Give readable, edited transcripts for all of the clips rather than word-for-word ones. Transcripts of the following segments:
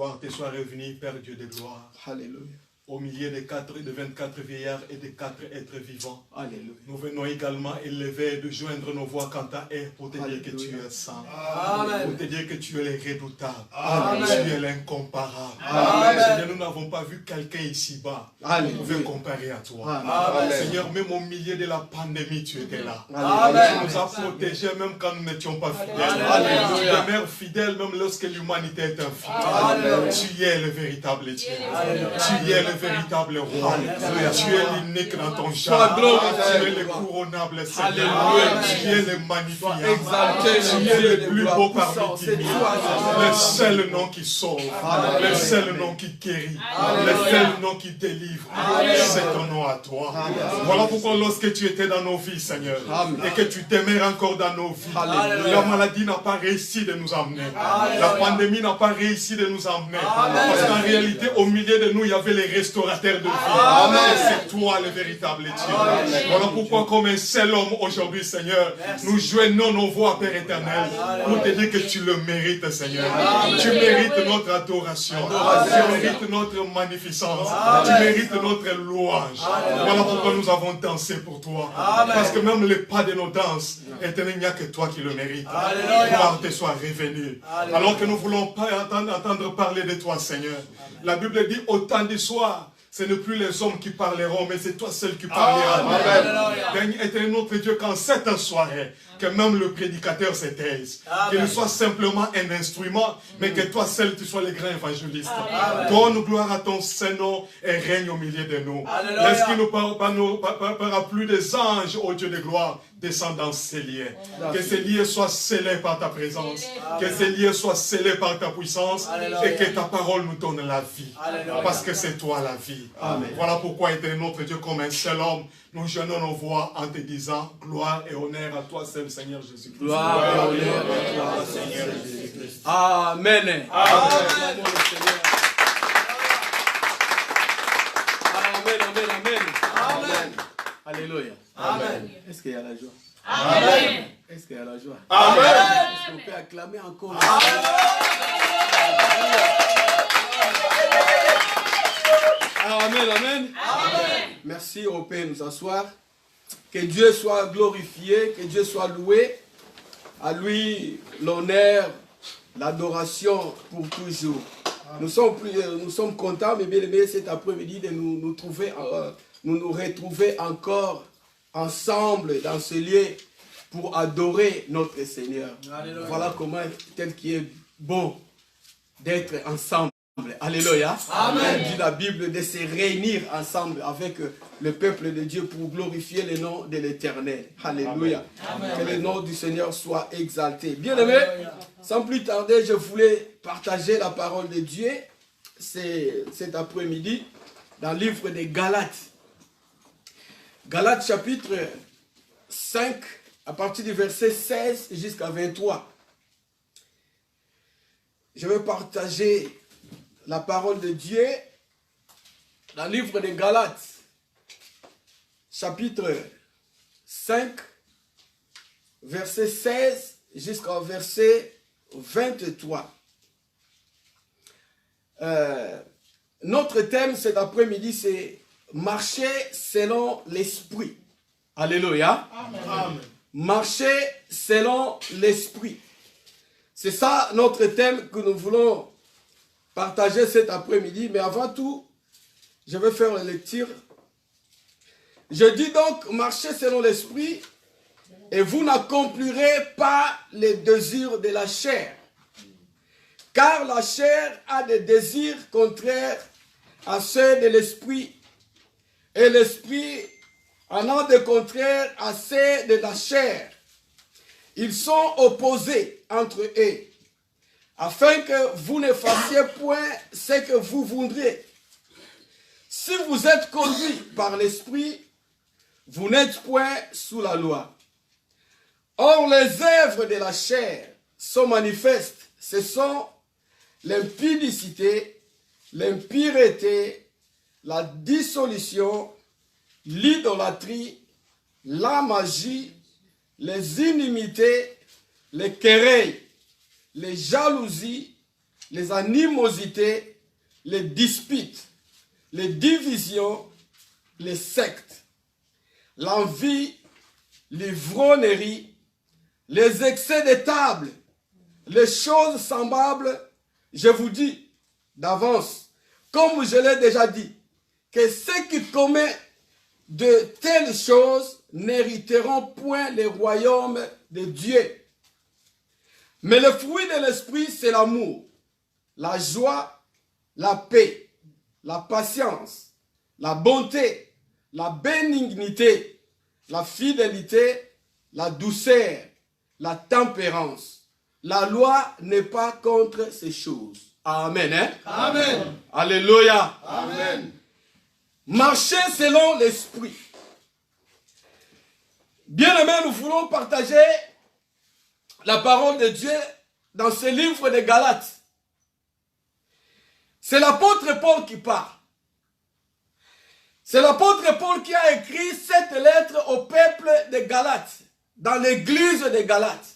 Gloire te soit revenue, Père Dieu de gloire. Alléluia. Au milieu de 24 vieillards et de 4 êtres vivants. Alléluia. Nous venons également élever, de joindre nos voix quant à elle pour te dire que tu es saint. Amen. Pour te dire que tu es le redoutable. Amen. Tu es l'incomparable. Amen. Seigneur, nous n'avons pas vu quelqu'un ici-bas. Nous pouvons comparer à toi. Amen. Seigneur, même au milieu de la pandémie, tu étais là. Amen. Tu nous as protégés même quand nous n'étions pas fidèles. Alléluia. Tu demeures fidèle même lorsque l'humanité est infidèle. Alléluia. Tu es le véritable Dieu. Alléluia. Tu es le véritable roi. Alléluia. Tu es l'unique dans ton Sois genre. glorifié. Tu es le couronnable Seigneur. Alléluia. Tu es le magnifiant. Exalté, Tu es le plus beau parmi puissant, 10 c'est 000. toi, Le seul nom qui sauve. Alléluia. Le seul nom qui guérit. Alléluia. Le seul nom qui délivre. C'est ton nom à toi. Voilà pourquoi lorsque tu étais dans nos vies, Seigneur, Amen. et que tu demeures encore dans nos vies, Alléluia. la maladie n'a pas réussi de nous emmener. Alléluia. La pandémie n'a pas réussi de nous emmener. Parce qu'en réalité, au milieu de nous, il y avait les restaurateurs de vie. Amen. C'est toi le véritable Dieu. Voilà pourquoi, comme un seul homme aujourd'hui, Seigneur, nous joignons nos voix, Père éternel, pour te dire que tu le mérites, Seigneur. Tu mérites notre adoration. Tu mérites notre magnificence. Tu mérites notre louange. Voilà pourquoi nous avons dansé pour toi. Parce que même les pas de nos danses, éternel, il n'y a que toi qui le mérites. Gloire te soit revenue. Alors que nous ne voulons pas entendre parler de toi, Seigneur. La Bible dit au temps du soir, ce n'est plus les hommes qui parleront, mais c'est toi seul qui parleras. Amen. Éternel notre Dieu, qu'en cette soirée, que même le prédicateur se taise. Qu'il soit simplement un instrument, mais que toi seul, tu sois le grand évangéliste. Donne gloire à ton Saint-Nom et règne au milieu de nous. Laisse qu'il ne parlera plus des anges, ô Dieu de gloire, descend dans ces liens. Que ces liens soient scellés par ta présence. Que ces liens soient scellés par ta puissance. Et que ta parole nous donne la vie. Parce que c'est toi la vie. Amen. Voilà pourquoi, éternel notre Dieu, comme un seul homme, nous jeûnons nos voix en te disant gloire et honneur à toi seul, Seigneur Jésus-Christ. Gloire et honneur à toi, Seigneur Jésus-Christ. Amen. Amen. Amen. Alléluia. Amen. Est-ce qu'il y a la joie? Amen. Est-ce qu'il y a la joie? Amen. Est-ce qu'on peut acclamer encore? Amen. Amen. Merci, on peut nous asseoir. Que Dieu soit glorifié, que Dieu soit loué. À lui l'honneur, l'adoration pour toujours. Nous sommes contents, mais bien aimés, cet après-midi de nous retrouver encore ensemble dans ce lieu pour adorer notre Seigneur. Alléluia. Voilà comment tel qui est beau d'être ensemble. Alléluia. Amen. Dit la Bible de se réunir ensemble avec le peuple de Dieu pour glorifier le nom de l'Éternel. Alléluia. Amen. Que le nom du Seigneur soit exalté. Bien aimé, sans plus tarder, je voulais partager la parole de Dieu cet après-midi dans le livre des Galates. Galates chapitre 5, à partir du verset 16 jusqu'à 23. Je vais partager la parole de Dieu dans le livre des Galates, chapitre 5, verset 16 jusqu'au verset 23. Notre thème cet après-midi, c'est marcher selon l'esprit. Alléluia. Amen. Marcher selon l'esprit. C'est ça notre thème que nous voulons partager cet après-midi. Mais avant tout, je vais faire la lecture. Je dis donc, marchez selon l'esprit et vous n'accomplirez pas les désirs de la chair. Car la chair a des désirs contraires à ceux de l'esprit. Et l'esprit en a des contraires à ceux de la chair. Ils sont opposés entre eux, afin que vous ne fassiez point ce que vous voudrez. Si vous êtes conduits par l'esprit, vous n'êtes point sous la loi. Or, les œuvres de la chair sont manifestes. Ce sont l'impudicité, l'impureté, la dissolution, l'idolâtrie, la magie, les inimités, les querelles, les jalousies, les animosités, les disputes, les divisions, les sectes, l'envie, l'ivrognerie, les excès de table, les choses semblables, je vous dis d'avance, comme je l'ai déjà dit, que ceux qui commettent de telles choses n'hériteront point le royaume de Dieu. Mais le fruit de l'esprit, c'est l'amour, la joie, la paix, la patience, la bonté, la bénignité, la fidélité, la douceur, la tempérance. La loi n'est pas contre ces choses. Amen. Hein? Amen. Alléluia. Amen. Marcher selon l'esprit. Bien aimé, nous voulons partager la parole de Dieu dans ce livre de Galates. C'est l'apôtre Paul qui parle. C'est l'apôtre Paul qui a écrit cette lettre au peuple de Galates, dans l'église de Galates.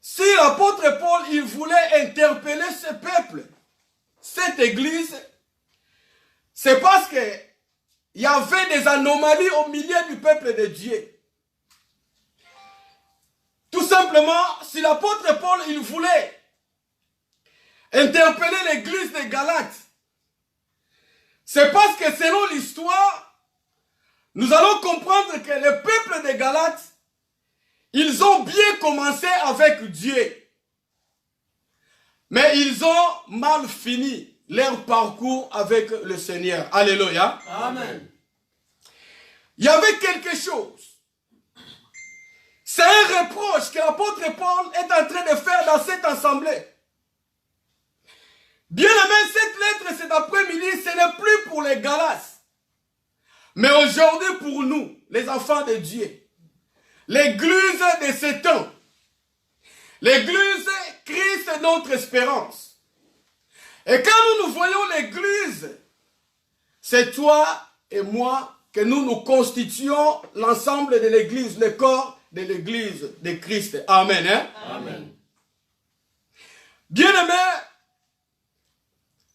Si l'apôtre Paul, il voulait interpeller ce peuple, cette église, c'est parce que il y avait des anomalies au milieu du peuple de Dieu. Tout simplement, si l'apôtre Paul, il voulait interpeller l'église de Galates, c'est parce que selon l'histoire, nous allons comprendre que le peuple de Galates, ils ont bien commencé avec Dieu. Mais ils ont mal fini leur parcours avec le Seigneur. Alléluia. Amen. Il y avait quelque chose. C'est un reproche que l'apôtre Paul est en train de faire dans cette assemblée. Bien aimé, cette lettre cet après-midi, ce n'est plus pour les Galates. Mais aujourd'hui pour nous, les enfants de Dieu. L'église de ces temps. L'église, Christ est notre espérance. Et quand nous voyons l'église, c'est toi et moi que nous constituons l'ensemble de l'église, le corps de l'église de Christ. Amen. Hein? Amen. Bien-aimés,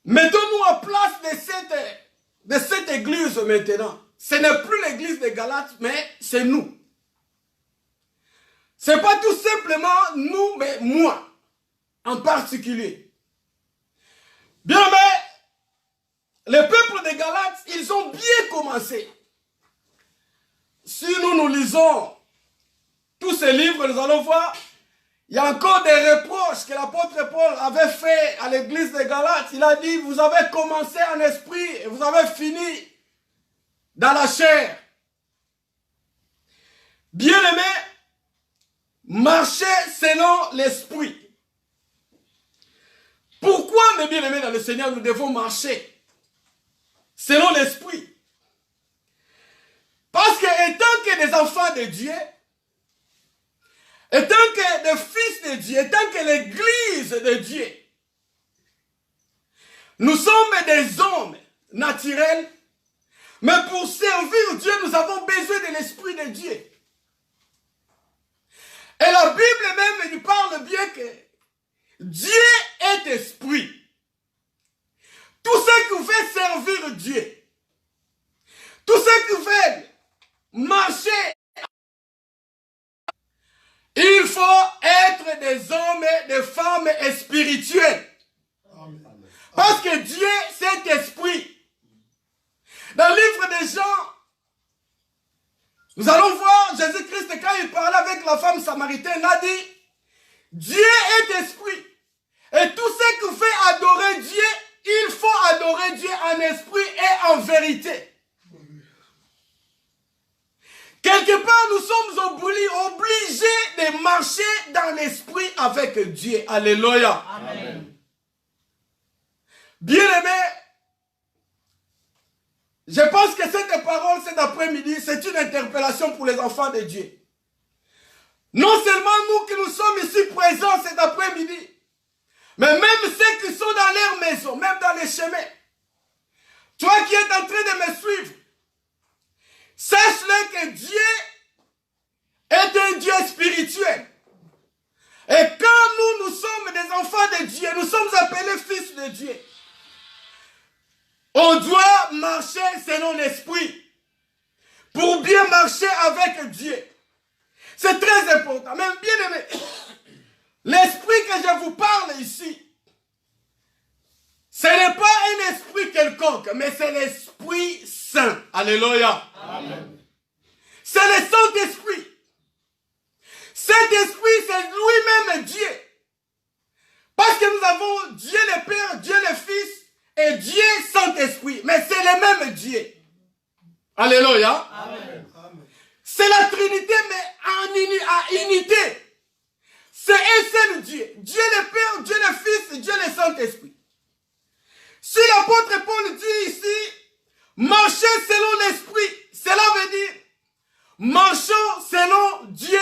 mettons-nous en place de cette église maintenant. Ce n'est plus l'église de Galates, mais c'est nous. Ce n'est pas tout simplement nous, mais moi, en particulier. Bien-aimés, les peuples de Galates, ils ont bien commencé. Si nous lisons tous ces livres, nous allons voir, il y a encore des reproches que l'apôtre Paul avait fait à l'église de Galates. Il a dit, vous avez commencé en esprit et vous avez fini dans la chair. Bien-aimés, marchez selon l'esprit. Pourquoi, mes bien-aimés dans le Seigneur, nous devons marcher selon l'esprit? Parce que, étant que des enfants de Dieu, étant que des fils de Dieu, étant que l'église de Dieu, nous sommes des hommes naturels, mais pour servir Dieu, nous avons besoin de l'esprit de Dieu. Et la Bible même nous parle bien que Dieu est esprit. Tous ceux qui veulent servir Dieu, tous ceux qui veulent marcher, il faut être des hommes et des femmes spirituels. Parce que Dieu, c'est esprit. Dans le livre des Jean, nous allons voir Jésus-Christ quand il parlait avec la femme samaritaine, il a dit, Dieu est esprit. Et tout ce qui fait adorer Dieu, il faut adorer Dieu en esprit et en vérité. Quelque part, nous sommes obligés de marcher dans l'esprit avec Dieu. Alléluia. Amen. Bien-aimés, je pense que cette parole cet après-midi, c'est une interpellation pour les enfants de Dieu. Non seulement nous qui nous sommes ici présents cet après-midi, mais même ceux qui sont dans leur maison, même dans les chemins. Toi qui es en train de me suivre, sache-le que Dieu est un Dieu spirituel. Et quand nous sommes des enfants de Dieu, nous sommes appelés fils de Dieu. On doit marcher selon l'esprit pour bien marcher avec Dieu. C'est très important. Même bien aimé, l'esprit que je vous parle ici, ce n'est pas un esprit quelconque, mais c'est l'Esprit Saint. Alléluia. Amen. C'est le Saint-Esprit. Cet esprit, c'est lui-même Dieu. Parce que nous avons Dieu le Père, Dieu le Fils et Dieu Saint-Esprit. Mais c'est le même Dieu. Alléluia. Amen. C'est la Trinité, mais en unité. C'est un seul Dieu. Dieu le Père, Dieu le Fils et Dieu le Saint-Esprit. Si l'apôtre Paul dit ici, marchez selon l'esprit, cela veut dire, marchons selon Dieu.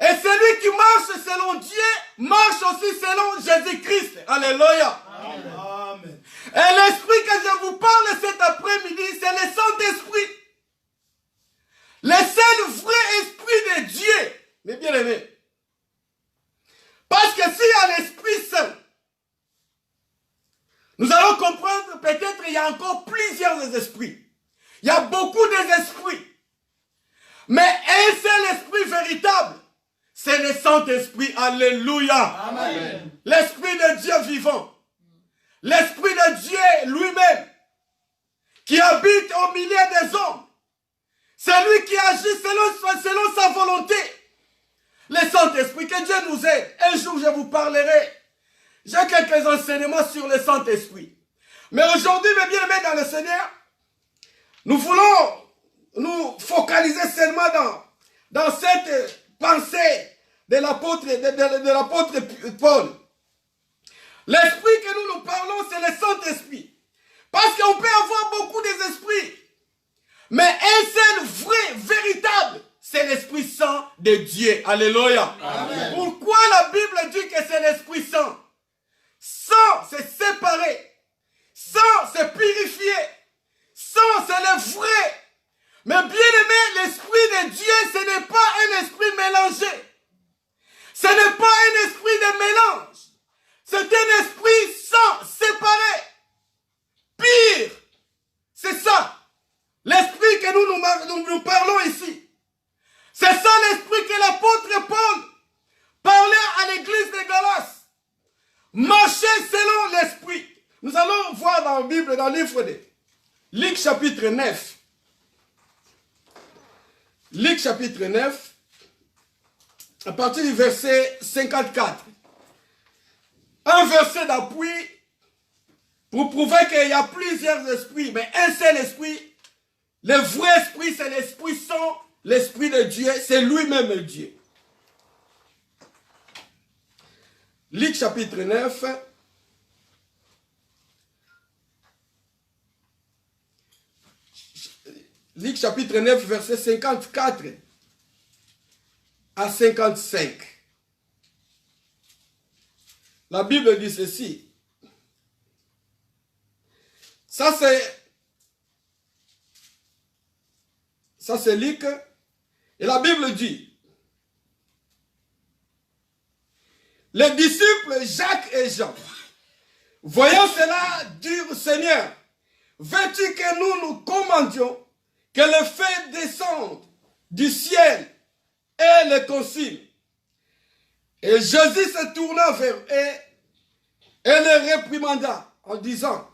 Et celui qui marche selon Dieu, marche aussi selon Jésus-Christ. Alléluia. Amen. Et l'esprit que je vous parle cet après-midi, c'est le Saint-Esprit. Le seul vrai esprit de Dieu. Mais bien aimé. Parce que s'il y a l'Esprit Saint, nous allons comprendre, peut-être il y a encore plusieurs esprits. Il y a beaucoup d'esprits. Mais un seul esprit véritable, c'est le Saint-Esprit. Alléluia. L'Esprit de Dieu vivant. L'Esprit de Dieu lui-même, qui habite au milieu des hommes. C'est lui qui agit selon sa volonté. Le Saint-Esprit, que Dieu nous aide. Un jour, je vous parlerai. J'ai quelques enseignements sur le Saint-Esprit. Mais aujourd'hui, mes bien-aimés dans le Seigneur, nous voulons nous focaliser seulement dans cette pensée de l'apôtre Paul. L'esprit que nous parlons, c'est le Saint-Esprit. Parce qu'on peut avoir beaucoup d'esprits. Mais un seul vrai, véritable, c'est l'Esprit Saint de Dieu. Alléluia. Amen. Pourquoi la Bible dit que c'est l'Esprit Saint? Saint, c'est séparé. Saint, c'est purifié. Saint, c'est le vrai. Mais bien aimé, l'Esprit de Dieu, ce n'est pas un esprit mélangé. Ce n'est pas un esprit de mélange. C'est un esprit saint, séparé. Pire, c'est ça. L'esprit que nous parlons ici. C'est ça l'esprit que l'apôtre Paul parlait à l'église de Galates. Marcher selon l'esprit. Nous allons voir dans la Bible, dans le livre de Luc chapitre 9. Luc chapitre 9, à partir du verset 54. Un verset d'appui pour prouver qu'il y a plusieurs esprits, mais un seul esprit. Le vrai esprit, c'est l'Esprit Saint, l'Esprit de Dieu, c'est lui-même Dieu. Luc chapitre 9. Luc chapitre 9, verset 54 à 55. La Bible dit ceci. Ça c'est Luc. Et la Bible dit, les disciples Jacques et Jean, voyant cela, dirent, Seigneur, veux-tu que nous commandions que le feu descende du ciel et le consume? Et Jésus se tourna vers eux et les réprimanda en disant,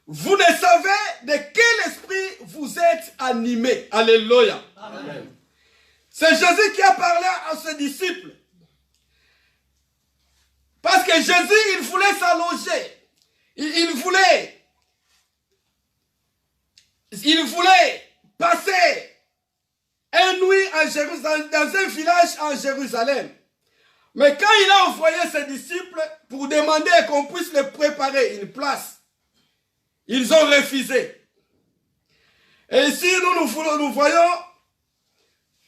vous ne savez de quel esprit vous êtes animés. Alléluia. Amen. C'est Jésus qui a parlé à ses disciples. Parce que Jésus, il voulait s'allonger. Il voulait passer une nuit en Jérusalem, dans un village en Jérusalem. Mais quand il a envoyé ses disciples pour demander qu'on puisse les préparer une place, ils ont refusé. Et ici, nous voyons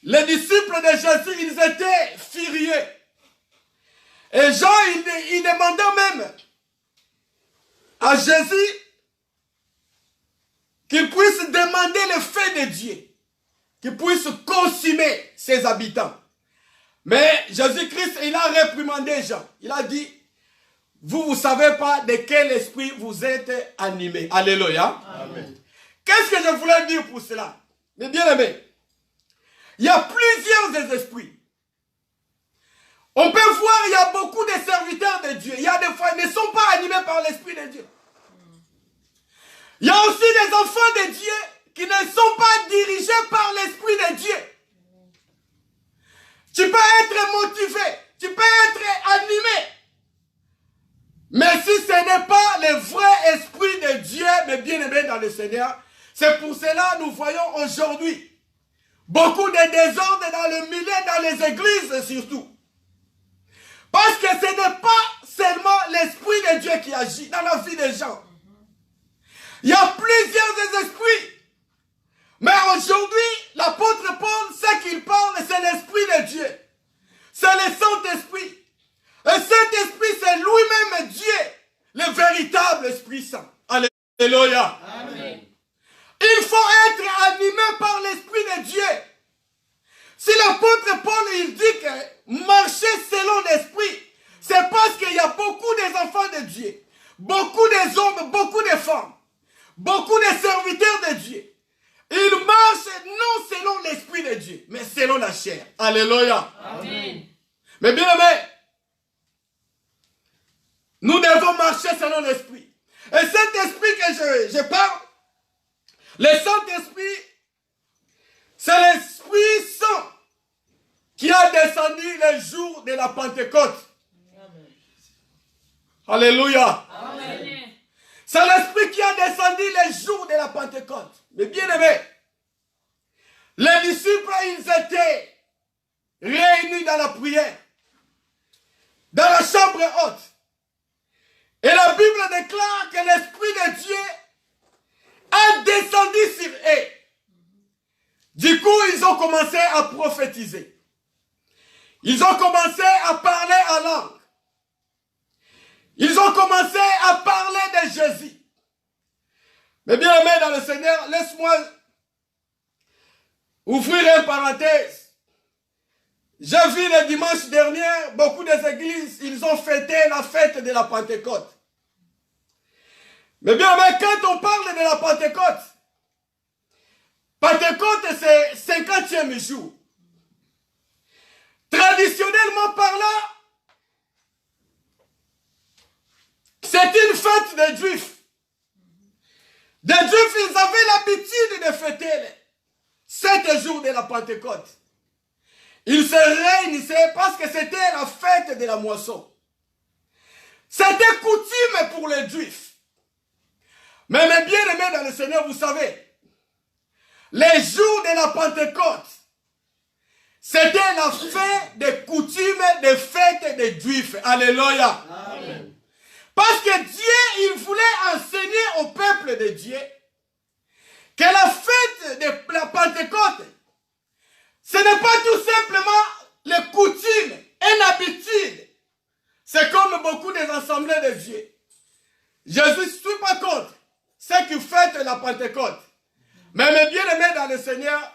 les disciples de Jésus, ils étaient furieux. Et Jean, il demandait même à Jésus qu'il puisse demander le feu de Dieu, qu'il puisse consumer ses habitants. Mais Jésus-Christ, il a réprimandé Jean. Il a dit, vous ne savez pas de quel esprit vous êtes animés. Alléluia. Amen. Qu'est-ce que je voulais dire pour cela? Mais bien aimé, il y a plusieurs esprits. On peut voir, il y a beaucoup de serviteurs de Dieu. Il y a des fois, ils ne sont pas animés par l'Esprit de Dieu. Il y a aussi des enfants de Dieu qui ne sont pas dirigés par l'Esprit de Dieu. Tu peux être motivé, tu peux être animé. Mais si ce n'est pas le vrai Esprit de Dieu, mais bien aimé dans le Seigneur, c'est pour cela que nous voyons aujourd'hui beaucoup de désordre dans le milieu, dans les églises surtout. Parce que ce n'est pas seulement l'Esprit de Dieu qui agit dans la vie des gens. Il y a plusieurs esprits. Mais aujourd'hui, l'apôtre Paul, ce qu'il parle, c'est l'Esprit de Dieu. C'est le Saint-Esprit. Et cet Esprit, c'est lui-même Dieu, le véritable Esprit Saint. Alléluia. Amen. Il faut être animé par l'Esprit de Dieu. Si l'apôtre Paul, il dit que marcher selon l'Esprit, c'est parce qu'il y a beaucoup des enfants de Dieu, beaucoup des hommes, beaucoup de femmes, beaucoup de serviteurs de Dieu. Ils marchent non selon l'Esprit de Dieu, mais selon la chair. Alléluia. Amen. Mais bien aimé, nous devons marcher selon l'Esprit. Et cet Esprit que je parle, le Saint-Esprit, c'est l'Esprit Saint qui a descendu le jour de la Pentecôte. Amen. Alléluia. Amen. C'est l'Esprit qui a descendu le jour de la Pentecôte. Mais bien aimé, les disciples, ils étaient réunis dans la prière, dans la chambre haute. Et la Bible déclare que l'Esprit de Dieu a descendu sur eux. Du coup, ils ont commencé à prophétiser. Ils ont commencé à parler en langue. Ils ont commencé à parler de Jésus. Mais bien aimé dans le Seigneur, laisse-moi ouvrir une parenthèse. J'ai vu le dimanche dernier, beaucoup des églises, ils ont fêté la fête de la Pentecôte. Mais bien aimé, quand on parle de la Pentecôte, Pentecôte c'est 50e jour. Traditionnellement parlant, c'est une fête des Juifs. Les Juifs, ils avaient l'habitude de fêter 7 jours de la Pentecôte. Ils se réunissaient parce que c'était la fête de la moisson. C'était coutume pour les Juifs. Mais mes bien-aimés dans le Seigneur, vous savez, les jours de la Pentecôte, c'était la fête des coutumes, des fêtes des Juifs. Alléluia. Amen. Parce que Dieu, il voulait enseigner au peuple de Dieu que la fête de la Pentecôte, ce n'est pas tout simplement les coutumes, une habitude. C'est comme beaucoup des assemblées de Dieu. Je ne suis pas contre ceux qui fêtent la Pentecôte. Mais mes bien-aimés dans le Seigneur,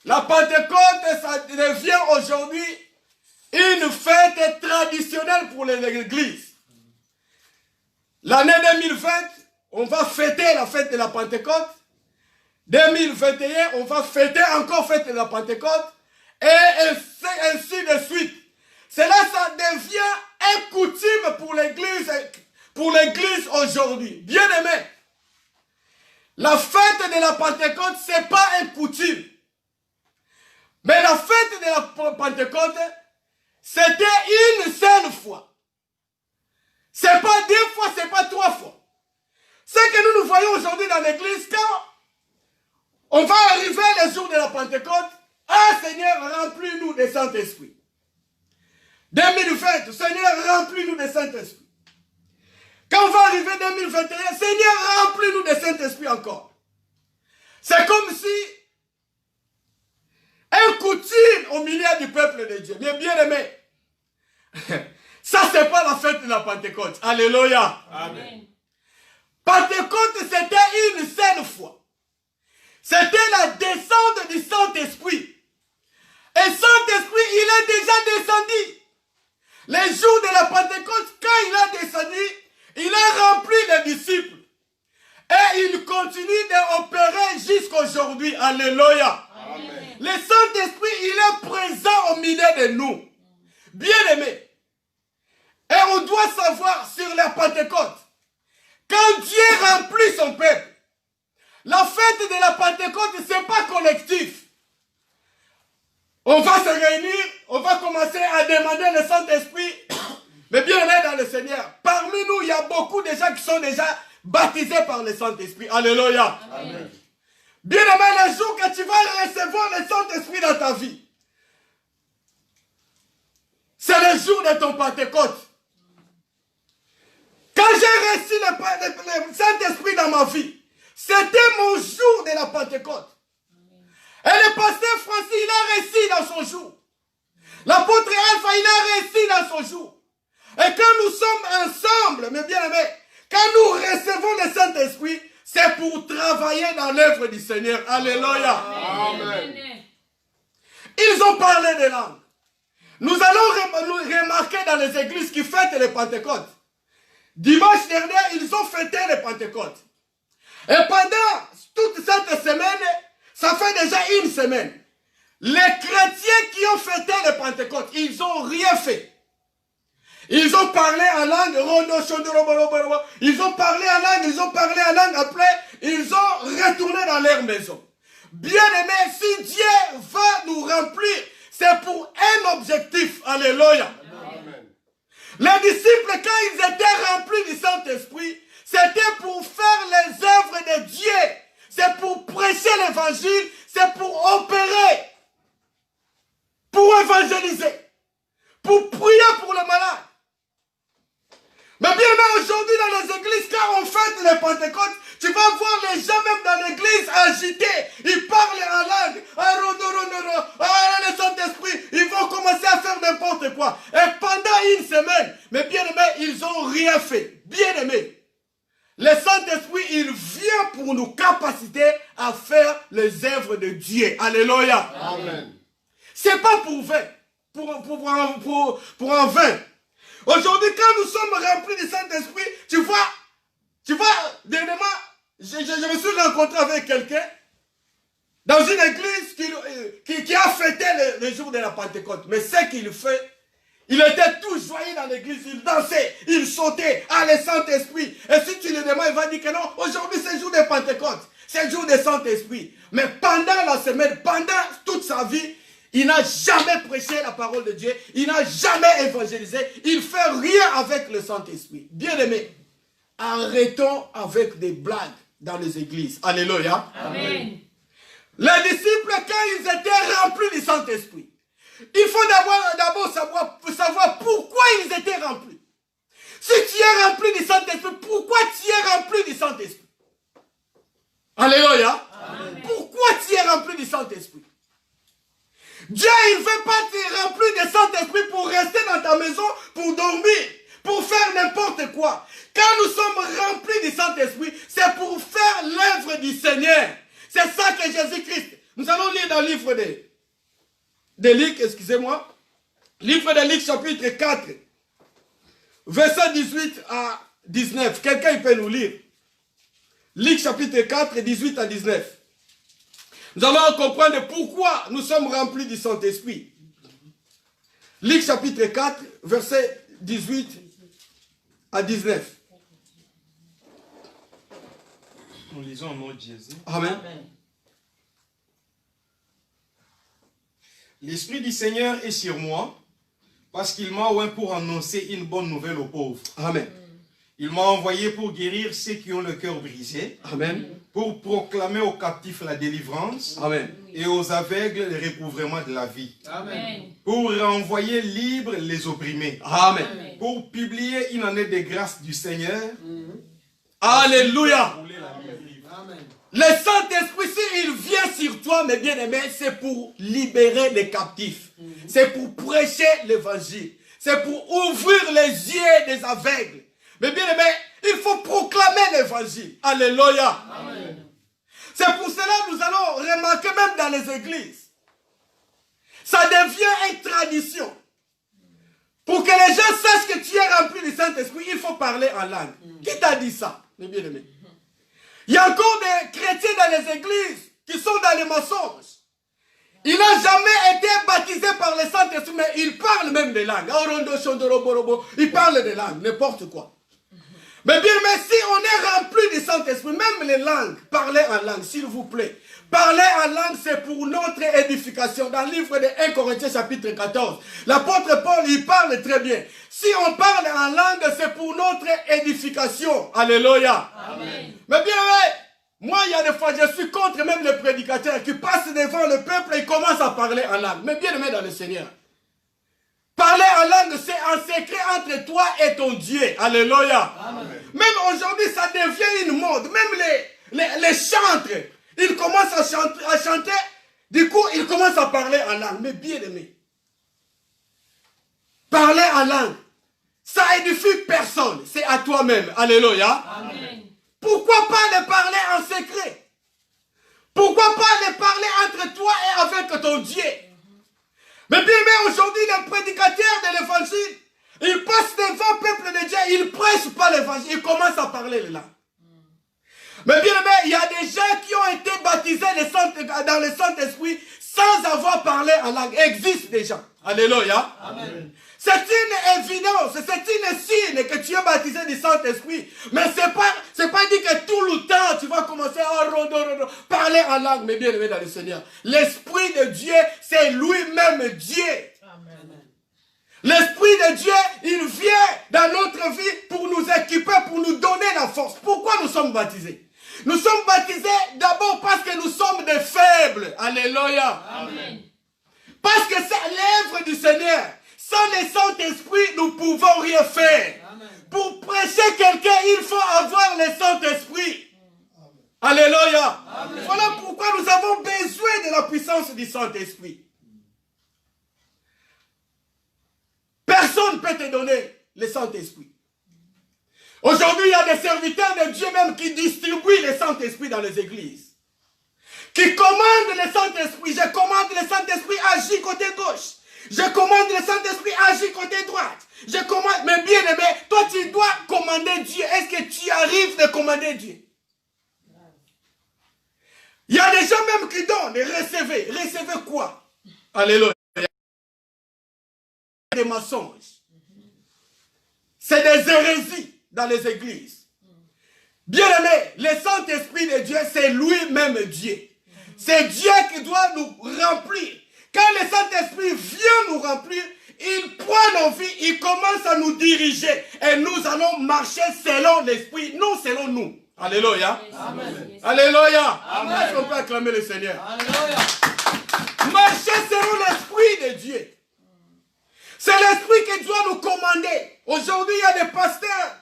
la Pentecôte, ça devient aujourd'hui une fête traditionnelle pour l'Église. L'année 2020, on va fêter la fête de la Pentecôte. 2021, on va fêter encore fête de la Pentecôte. Et ainsi de suite. Cela, ça devient une coutume pour l'Église aujourd'hui. Bien aimé, la fête de la Pentecôte, ce n'est pas une coutume. Mais la fête de la Pentecôte, c'était une seule fois. Ce n'est pas 2 fois, ce n'est pas 3 fois. Ce que nous voyons aujourd'hui dans l'église, quand on va arriver le jour de la Pentecôte, ah Seigneur, remplis-nous de Saint-Esprit. 2020, Seigneur, remplis-nous de Saint-Esprit. Quand on va arriver 2021, Seigneur, remplis-nous de Saint-Esprit encore. C'est comme si un coutume au milieu du peuple de Dieu. Mais bien aimé, ça c'est pas la fête de la Pentecôte. Alléluia. Amen. Pentecôte c'était une seule fois. C'était la descente du Saint-Esprit. Et Saint-Esprit, il est déjà descendu. Les jours de la Pentecôte, quand il a descendu, il a rempli les disciples. Et il continue d'opérer jusqu'aujourd'hui. Alléluia. Amen. Le Saint-Esprit, il est présent au milieu de nous. Bien-aimés. Et on doit savoir sur la Pentecôte, quand Dieu remplit son peuple, la fête de la Pentecôte, ce n'est pas collectif. On va se réunir, on va commencer à demander le Saint-Esprit, mais bien on est dans le Seigneur. Parmi nous, il y a beaucoup de gens qui sont déjà baptisés par le Saint-Esprit. Alléluia. Amen. Bien aimé, le jour que tu vas recevoir le Saint-Esprit dans ta vie, c'est le jour de ton Pentecôte. Quand j'ai reçu le Saint-Esprit dans ma vie, c'était mon jour de la Pentecôte. Et le pasteur Francis, il a reçu dans son jour. L'apôtre Alpha, il a reçu dans son jour. Et quand nous sommes ensemble, mes bien-aimés, quand nous recevons le Saint-Esprit, c'est pour travailler dans l'œuvre du Seigneur. Alléluia. Amen. Ils ont parlé des langues. Nous allons remarquer dans les églises qui fêtent les Pentecôtes. Dimanche dernier, ils ont fêté les Pentecôtes. Et pendant toute cette semaine, ça fait déjà une semaine. Les chrétiens qui ont fêté les Pentecôtes, ils n'ont rien fait. Ils ont parlé en langue, ils ont parlé en langue, après, ils ont retourné dans leur maison. Bien-aimés, si Dieu va nous remplir, c'est pour un objectif. Alléluia. Amen. Les disciples, quand ils étaient remplis du Saint-Esprit, c'était pour faire les œuvres de Dieu. C'est pour prêcher l'évangile, c'est pour opérer, pour évangéliser, pour prier pour les malades. Mais bien aujourd'hui dans les églises, quand on fête les Pentecôtes, tu vas voir les gens même dans l'église agités. Ils parlent en langue. Le Saint-Esprit, ils vont commencer à faire n'importe quoi. Et pendant une semaine, mais bien aimé, ils n'ont rien fait. Bien aimé. Le Saint-Esprit, il vient pour nous capaciter à faire les œuvres de Dieu. Alléluia. Amen. C'est pas pour vain. Pour en vain. Aujourd'hui, quand nous sommes remplis du Saint-Esprit, tu vois, dernièrement, je me suis rencontré avec quelqu'un dans une église qui a fêté le jour de la Pentecôte. Mais ce qu'il fait, il était tout joyeux dans l'église, il dansait, il sautait, le Saint-Esprit. Et si tu le demandes, il va dire que non, aujourd'hui c'est le jour de Pentecôte, c'est le jour du Saint-Esprit. Mais pendant la semaine, pendant toute sa vie, il n'a jamais prêché la parole de Dieu. Il n'a jamais évangélisé. Il ne fait rien avec le Saint-Esprit. Bien aimé, arrêtons avec des blagues dans les églises. Alléluia. Amen. Les disciples, quand ils étaient remplis du Saint-Esprit, il faut d'abord savoir pourquoi ils étaient remplis. Si tu es rempli du Saint-Esprit, pourquoi tu es rempli du Saint-Esprit? Alléluia. Amen. Pourquoi tu es rempli du Saint-Esprit? Dieu, il ne veut pas te remplir de Saint-Esprit pour rester dans ta maison, pour dormir, pour faire n'importe quoi. Quand nous sommes remplis du Saint-Esprit, c'est pour faire l'œuvre du Seigneur. C'est ça que Jésus-Christ. Nous allons lire dans le livre de Luc, excusez-moi. Livre de Luc, chapitre 4, verset 18 à 19. Quelqu'un peut nous lire. Luc, chapitre 4, 18 à 19. Nous allons comprendre pourquoi nous sommes remplis du Saint-Esprit. Luc chapitre 4, verset 18 à 19. Nous lisons au nom de Jésus. Amen. L'Esprit du Seigneur est sur moi, parce qu'il m'a oint pour annoncer une bonne nouvelle aux pauvres. Amen. Il m'a envoyé pour guérir ceux qui ont le cœur brisé. Amen. Pour proclamer aux captifs la délivrance. Amen. Et aux aveugles le recouvrement de la vie. Amen. Pour renvoyer libres les opprimés. Amen. Pour publier une année de grâce du Seigneur. Alléluia. Le Saint-Esprit, s'il vient sur toi, mes bien-aimés, c'est pour libérer les captifs. C'est pour prêcher l'évangile. C'est pour ouvrir les yeux des aveugles. Mais bien aimé, il faut proclamer l'évangile. Alléluia. C'est pour cela que nous allons remarquer même dans les églises. Ça devient une tradition. Pour que les gens sachent que tu es rempli du Saint-Esprit, il faut parler en langue. Qui t'a dit ça, mes bien-aimés? Il y a encore des chrétiens dans les églises qui sont dans les mensonges. Ils n'ont jamais été baptisés par le Saint-Esprit, mais ils parlent même des langues. Ils parlent des langues, n'importe quoi. Mais bien, mais si on est rempli du Saint-Esprit, même les langues, parlez en langue, s'il vous plaît. Parler en langue, c'est pour notre édification. Dans le livre de 1 Corinthiens chapitre 14, l'apôtre Paul, il parle très bien. Si on parle en langue, c'est pour notre édification. Alléluia. Amen. Mais bien, moi, il y a des fois, je suis contre même les prédicateurs qui passent devant le peuple et ils commencent à parler en langue. Mais bien aimé dans le Seigneur. Parler en langue, c'est un secret entre toi et ton Dieu. Alléluia. Amen. Même aujourd'hui, ça devient une mode. Même les chantres, ils commencent à chanter. Du coup, ils commencent à parler en langue. Mais bien aimé, parler en langue, ça édifie personne. C'est à toi-même. Alléluia. Amen. Pourquoi pas les parler en secret? Pourquoi pas les parler entre toi et avec ton Dieu? Mais bien, aujourd'hui, les prédicateurs de l'évangile, ils passent devant le peuple de Dieu, ils ne prêchent pas l'évangile, ils commencent à parler les langues. Mais bien, il y a des gens qui ont été baptisés dans le Saint-Esprit sans avoir parlé en langue. Existe déjà. Alléluia. Amen. C'est une évidence, c'est une signe que tu es baptisé du Saint-Esprit. Mais c'est pas dit que tout le temps tu vas commencer à parler en langue. Mais bien aimé dans le Seigneur, l'Esprit de Dieu, c'est lui-même Dieu. L'Esprit de Dieu, il vient dans notre vie pour nous équiper, pour nous donner la force. Pourquoi nous sommes baptisés? Nous sommes baptisés d'abord parce que nous sommes des faibles. Alléluia. Amen. Parce que c'est l'œuvre du Seigneur. Sans le Saint-Esprit, nous ne pouvons rien faire. Amen. Pour prêcher quelqu'un, il faut avoir le Saint-Esprit. Alléluia. Amen. Voilà pourquoi nous avons besoin de la puissance du Saint-Esprit. Personne ne peut te donner le Saint-Esprit. Aujourd'hui, il y a des serviteurs de Dieu même qui distribuent le Saint-Esprit dans les églises. Qui commandent le Saint-Esprit. Je commande le Saint-Esprit, agis côté gauche. Je commande le Saint-Esprit, agis côté droite. Je commande, mais bien aimé, toi tu dois commander Dieu. Est-ce que tu arrives de commander Dieu? Il y a des gens même qui donnent, recevez. Recevez quoi? Alléluia. Des mensonges. C'est des hérésies dans les églises. Bien aimé, le Saint-Esprit de Dieu, c'est lui-même Dieu. C'est Dieu qui doit nous remplir. Quand le Saint-Esprit vient nous remplir, il prend nos vies, il commence à nous diriger. Et nous allons marcher selon l'Esprit, non selon nous. Alléluia. Amen. Alléluia. Amen. Est-ce qu'on peut acclamer le Seigneur? Alléluia. Marcher selon l'Esprit de Dieu. C'est l'Esprit qui doit nous commander. Aujourd'hui, il y a des pasteurs,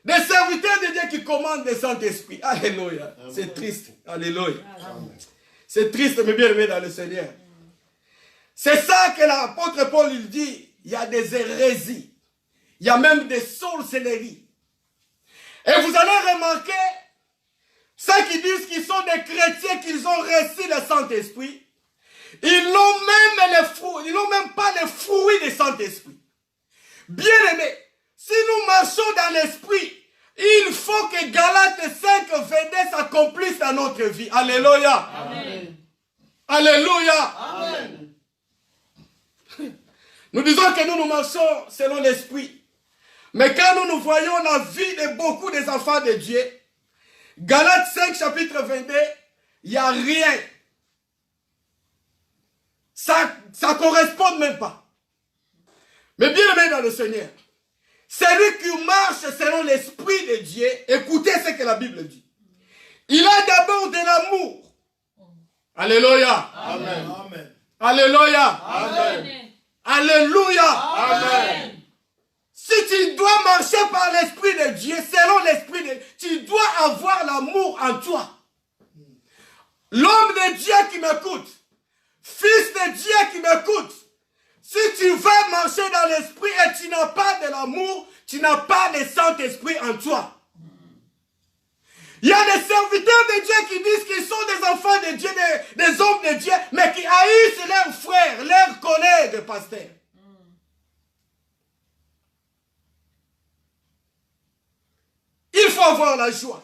des serviteurs de Dieu qui commandent le Saint-Esprit. Alléluia. C'est triste. Alléluia. C'est triste, mais bien aimé dans le Seigneur. C'est ça que l'apôtre Paul il dit. Il y a des hérésies. Il y a même des sorcelleries. Et vous allez remarquer, ceux qui disent qu'ils sont des chrétiens, qu'ils ont reçu le Saint-Esprit, ils n'ont même pas les fruits du Saint-Esprit. Bien aimé, si nous marchons dans l'Esprit, il faut que Galates 5, 22 s'accomplisse dans notre vie. Alléluia. Amen. Alléluia. Amen. Nous disons que nous marchons selon l'Esprit. Mais quand nous voyons la vie de beaucoup des enfants de Dieu, Galates 5, chapitre 22, il n'y a rien. Ça ne correspond même pas. Mais bien aimé dans le Seigneur, celui qui marche selon l'Esprit de Dieu, écoutez ce que la Bible dit. Il a d'abord de l'amour. Alléluia. Amen. Amen. Alléluia. Amen. Alléluia. Amen. Si tu dois marcher par l'Esprit de Dieu, selon l'Esprit de Dieu, tu dois avoir l'amour en toi. L'homme de Dieu qui m'écoute, fils de Dieu qui m'écoute, si tu veux marcher dans l'Esprit et tu n'as pas de l'amour, tu n'as pas le Saint-Esprit en toi. Il y a des serviteurs de Dieu qui disent qu'ils sont des enfants de Dieu, des hommes de Dieu, mais qui haïssent leurs frères, leurs collègues pasteurs. Il faut avoir la joie.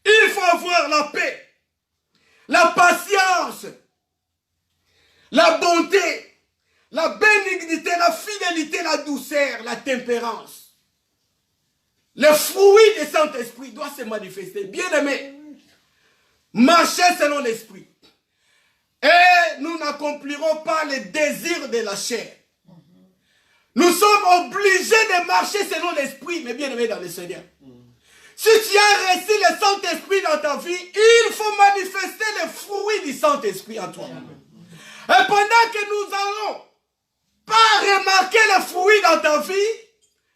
Il faut avoir la paix, la patience, la bonté, la bénignité, la fidélité, la douceur, la tempérance. Le fruit du Saint-Esprit doit se manifester. Bien-aimés, marchez selon l'Esprit. Et nous n'accomplirons pas les désirs de la chair. Nous sommes obligés de marcher selon l'Esprit, mais bien-aimés dans le Seigneur. Si tu as reçu le Saint-Esprit dans ta vie, il faut manifester le fruit du Saint-Esprit en toi. Et pendant que nous n'allons pas remarquer le fruit dans ta vie,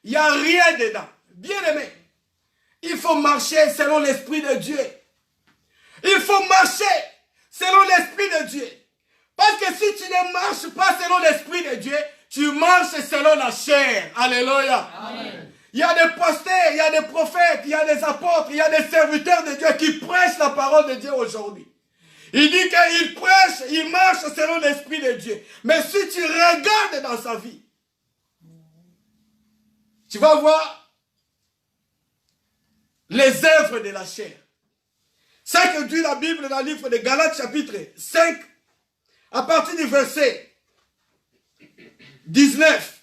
il n'y a rien dedans. Bien-aimé, il faut marcher selon l'Esprit de Dieu. Il faut marcher selon l'Esprit de Dieu. Parce que si tu ne marches pas selon l'Esprit de Dieu, tu marches selon la chair. Alléluia. Amen. Il y a des pasteurs, il y a des prophètes, il y a des apôtres, il y a des serviteurs de Dieu qui prêchent la parole de Dieu aujourd'hui. Il dit qu'il prêche, il marche selon l'Esprit de Dieu. Mais si tu regardes dans sa vie, tu vas voir les œuvres de la chair. C'est que dit la Bible dans le livre de Galates chapitre 5, à partir du verset 19.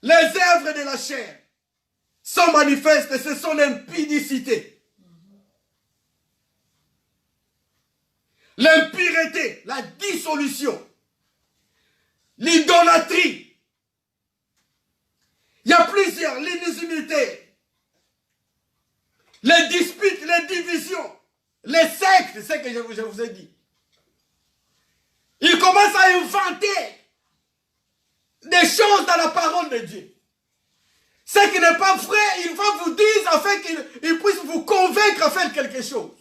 Les œuvres de la chair sont manifestes, ce sont l'impudicité, l'impureté, la dissolution, l'idolâtrie. Il y a plusieurs, l'inusimité, les disputes, les divisions, les sectes, c'est ce que je vous ai dit. Il commence à inventer des choses dans la parole de Dieu. Ce qui n'est pas vrai, il va vous dire afin qu'il puisse vous convaincre à faire quelque chose.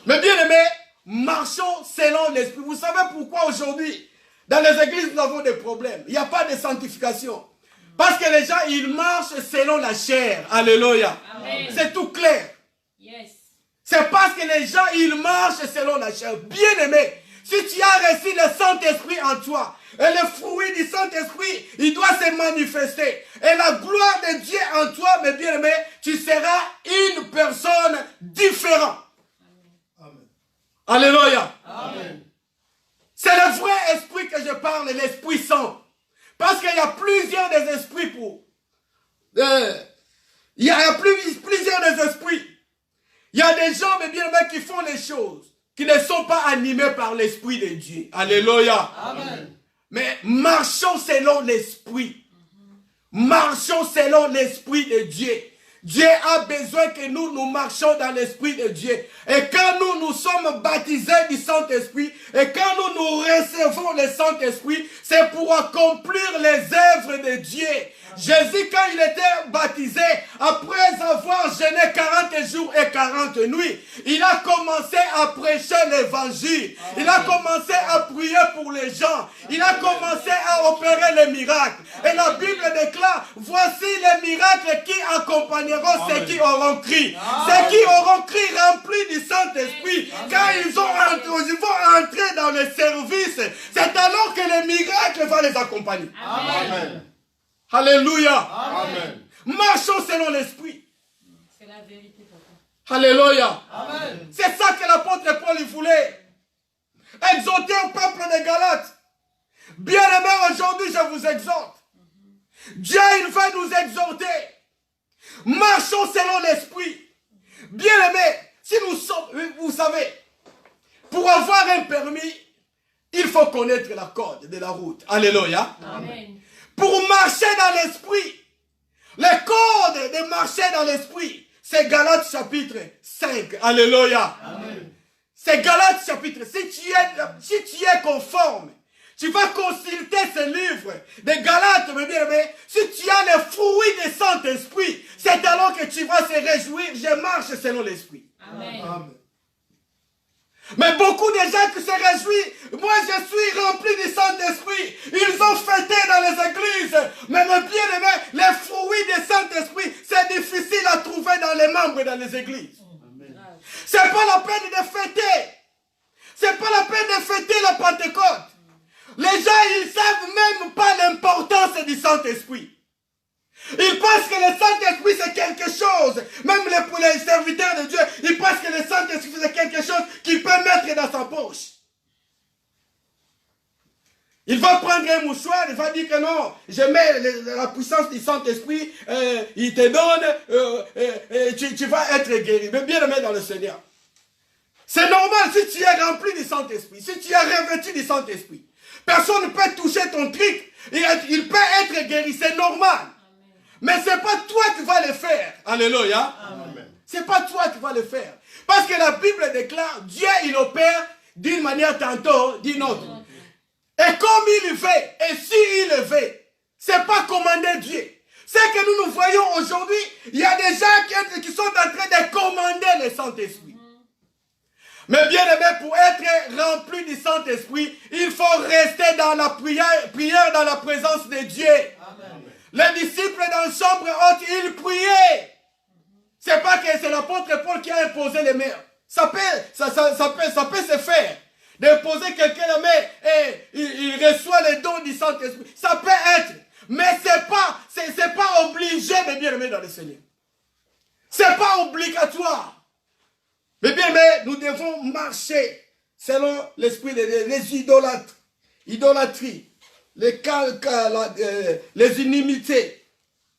Mais bien aimé, marchons selon l'Esprit. Vous savez pourquoi aujourd'hui, dans les églises, nous avons des problèmes. Il n'y a pas de sanctification. Parce que les gens, ils marchent selon la chair. Alléluia. C'est tout clair. Yes. C'est parce que les gens, ils marchent selon la chair. Bien aimé, si tu as reçu le Saint-Esprit en toi, et le fruit du Saint-Esprit, il doit se manifester. Et la gloire de Dieu en toi, mes bien-aimés, tu seras une personne différente. Amen. Alléluia. Amen. C'est le vrai esprit que je parle, l'Esprit Saint. Parce qu'il y a plusieurs des esprits pour... il y a plusieurs des esprits. Il y a des gens, mes bien-aimés, qui font les choses, qui ne sont pas animés par l'Esprit de Dieu. Alléluia. Amen. Mais marchons selon l'Esprit. Marchons selon l'Esprit de Dieu. Dieu a besoin que nous marchions dans l'Esprit de Dieu. Et quand nous sommes baptisés du Saint-Esprit, et quand nous recevons le Saint-Esprit, c'est pour accomplir les œuvres de Dieu. Jésus, quand il était baptisé, après avoir jeûné 40 jours et 40 nuits, il a commencé à prêcher l'évangile. Il a commencé à prier pour les gens. Il a commencé à opérer les miracles. Et la Bible déclare, voici les miracles qui accompagneront ceux qui auront crié. Ceux qui auront crié remplis du Saint-Esprit, quand ils vont entrer dans le service, c'est alors que les miracles vont les accompagner. Amen. Alléluia. Amen. Marchons selon l'Esprit. C'est la vérité, papa. Alléluia. Amen. C'est ça que l'apôtre Paul voulait. Exhorter au peuple de Galates. Bien-aimés, aujourd'hui, je vous exhorte. Dieu, il va nous exhorter. Marchons selon l'Esprit. Bien-aimés, si nous sommes, vous savez, pour avoir un permis, il faut connaître la code de la route. Alléluia. Amen. Pour marcher dans l'Esprit, le code de marcher dans l'Esprit, c'est Galates chapitre 5. Alléluia. Amen. C'est Galates chapitre 5. Si tu es conforme, tu vas consulter ce livre de Galates, mes bien-aimés. Si tu as le fruit du Saint-Esprit, c'est alors que tu vas se réjouir. Je marche selon l'Esprit. Amen. Amen. Mais beaucoup de gens qui se réjouissent, moi je suis rempli du Saint-Esprit, ils ont fêté dans les églises, mais mes bien-aimés, les fruits du Saint-Esprit, c'est difficile à trouver dans les membres dans les églises. C'est pas la peine de fêter. C'est pas la peine de fêter la Pentecôte. Les gens, ils savent même pas l'importance du Saint-Esprit. Ils pensent que le Saint-Esprit c'est quelque chose. Même pour les serviteurs de Dieu, ils pensent que le Saint-Esprit c'est quelque chose qu'il peut mettre dans sa poche. Il va prendre un mouchoir, il va dire que non, je mets la puissance du Saint-Esprit, il te donne, tu vas être guéri. Mais bien aimé dans le Seigneur. C'est normal si tu es rempli du Saint-Esprit, si tu es revêtu du Saint-Esprit. Personne ne peut toucher ton truc, il peut être guéri, c'est normal. Amen. Mais ce n'est pas toi qui vas le faire. Alléluia. Ce n'est pas toi qui vas le faire. Parce que la Bible déclare, Dieu il opère d'une manière tantôt, d'une autre. Et comme il le fait, et s'il le fait, ce n'est pas commander Dieu. Ce que nous voyons aujourd'hui, il y a des gens qui sont en train de commander le Saint-Esprit. Mais bien aimé, pour être rempli du Saint-Esprit, il faut rester dans la prière dans la présence de Dieu. Amen. Les disciples dans la chambre haute, ils priaient. C'est pas que c'est l'apôtre Paul qui a imposé les mains. Ça peut se faire. D'imposer quelqu'un la main et il reçoit les dons du Saint-Esprit. Ça peut être. Mais c'est pas obligé, mes bien-aimés dans le Seigneur. C'est pas obligatoire. Mais bien aimé, nous devons marcher selon l'esprit des idolâtres, idolâtries, les inimitiés,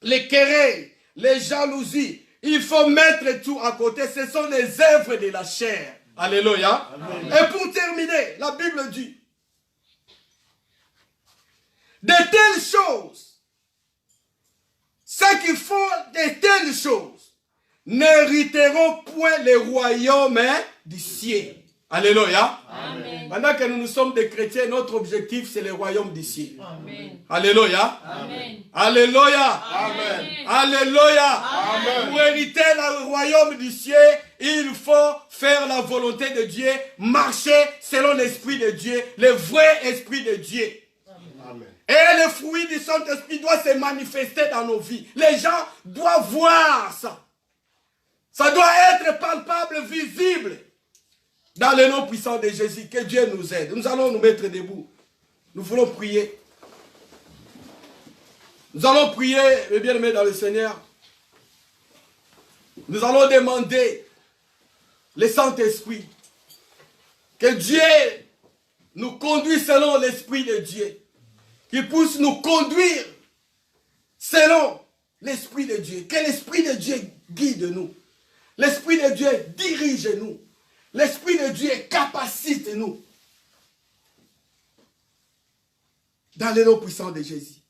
les querelles, les jalousies. Il faut mettre tout à côté. Ce sont les œuvres de la chair. Alléluia. Amen. Et pour terminer, la Bible dit, de telles choses, ceux qui font de telles choses, n'hériteront point le royaume du ciel. Alléluia. Amen. Pendant que nous sommes des chrétiens, notre objectif c'est le royaume du ciel. Amen. Alléluia. Amen. Alléluia. Amen. Alléluia. Amen. Pour hériter le royaume du ciel, il faut faire la volonté de Dieu, marcher selon l'esprit de Dieu, le vrai esprit de Dieu. Amen. Et le fruit du Saint-Esprit doit se manifester dans nos vies. Les gens doivent voir ça. Ça doit être palpable, visible. Dans le nom puissant de Jésus, que Dieu nous aide. Nous allons nous mettre debout. Nous voulons prier. Nous allons prier, mes bien-aimés dans le Seigneur. Nous allons demander le Saint-Esprit. Que Dieu nous conduise selon l'Esprit de Dieu. Qu'il puisse nous conduire selon l'Esprit de Dieu. Que l'Esprit de Dieu guide nous. L'Esprit de Dieu dirige nous. L'Esprit de Dieu capacite nous. Dans le nom puissant de Jésus.